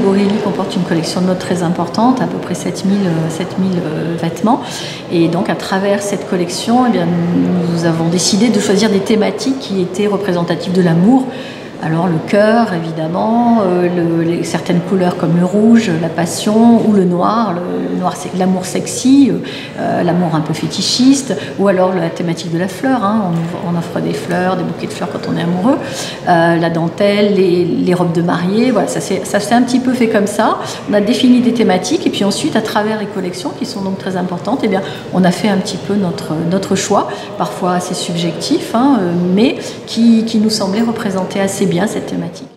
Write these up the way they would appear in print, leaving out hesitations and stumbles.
Borelli comporte une collection de mode très importante, à peu près 7000 vêtements. Et donc à travers cette collection, eh bien, nous avons décidé de choisir des thématiques qui étaient représentatives de l'amour. Alors le cœur, évidemment, certaines couleurs comme le rouge, la passion, ou le noir c'est l'amour sexy, l'amour un peu fétichiste, ou alors la thématique de la fleur, hein, on offre des fleurs, des bouquets de fleurs quand on est amoureux, la dentelle, les robes de mariée, voilà, ça s'est un petit peu fait comme ça. On a défini des thématiques et puis ensuite, à travers les collections qui sont donc très importantes, eh bien, on a fait un petit peu notre choix, parfois assez subjectif, hein, mais qui nous semblait représenter assez bien cette thématique.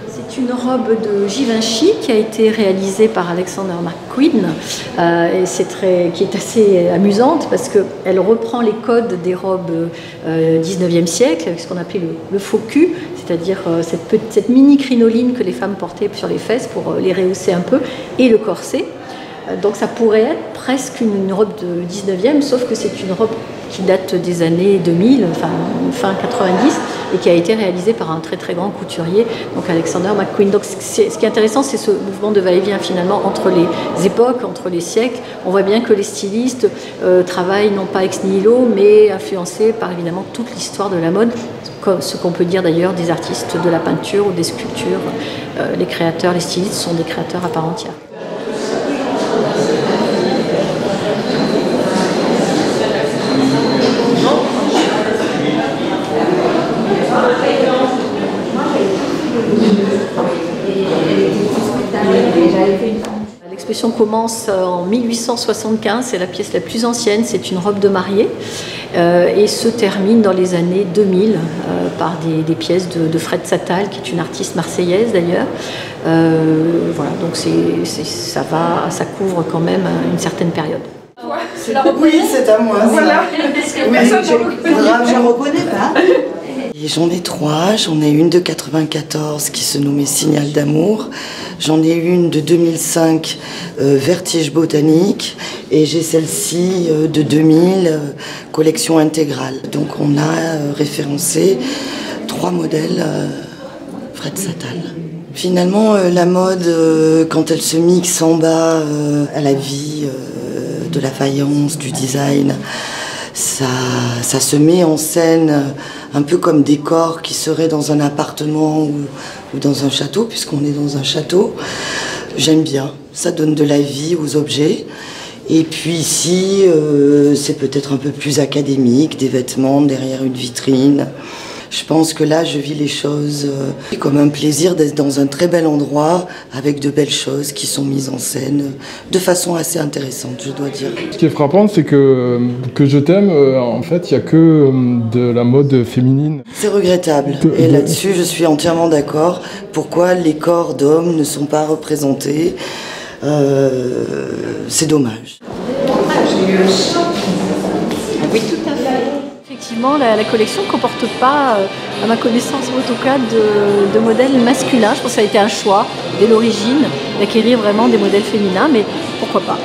C'est une robe de Givenchy qui a été réalisée par Alexander McQueen qui est assez amusante parce qu'elle reprend les codes des robes 19e siècle avec ce qu'on appelait le faux cul, c'est-à-dire cette mini crinoline que les femmes portaient sur les fesses pour les rehausser un peu, et le corset. Donc ça pourrait être presque une robe de 19e, sauf que c'est une robe qui date des années 2000, enfin fin 90, et qui a été réalisée par un très très grand couturier, donc Alexander McQueen. Donc ce qui est intéressant, c'est ce mouvement de va-et-vient finalement entre les époques, entre les siècles. On voit bien que les stylistes travaillent non pas ex nihilo, mais influencés par évidemment toute l'histoire de la mode, ce qu'on peut dire d'ailleurs des artistes de la peinture ou des sculptures. Les créateurs, les stylistes sont des créateurs à part entière. L'exposition commence en 1875, c'est la pièce la plus ancienne, c'est une robe de mariée et se termine dans les années 2000 par des pièces de Fred Sattal, qui est une artiste marseillaise d'ailleurs. Voilà, donc ça couvre quand même une certaine période. Oui, c'est à moi. Voilà. Oui, je ne reconnais pas. J'en ai trois, j'en ai une de 94 qui se nommait Signal d'amour, j'en ai une de 2005, Vertige botanique, et j'ai celle-ci de 2000, collection intégrale. Donc on a référencé 3 modèles Fred Sattal. Finalement, la mode, quand elle se mixe en bas à la vie de la faïence, du design, ça se met en scène un peu comme des corps qui seraient dans un appartement ou dans un château, puisqu'on est dans un château. J'aime bien, ça donne de la vie aux objets. Et puis ici, c'est peut-être un peu plus académique, des vêtements derrière une vitrine. Je pense que là, je vis les choses comme un plaisir d'être dans un très bel endroit avec de belles choses qui sont mises en scène de façon assez intéressante, je dois dire. Ce qui est frappant, c'est que Je t'aime, en fait, il n'y a que de la mode féminine. C'est regrettable. Et là-dessus, je suis entièrement d'accord. Pourquoi les corps d'hommes ne sont pas représentés? C'est dommage. Oui, tout à fait. Effectivement, la collection ne comporte pas, à ma connaissance, en tout cas, de modèles masculins. Je pense que ça a été un choix, dès l'origine, d'acquérir vraiment des modèles féminins, mais pourquoi pas.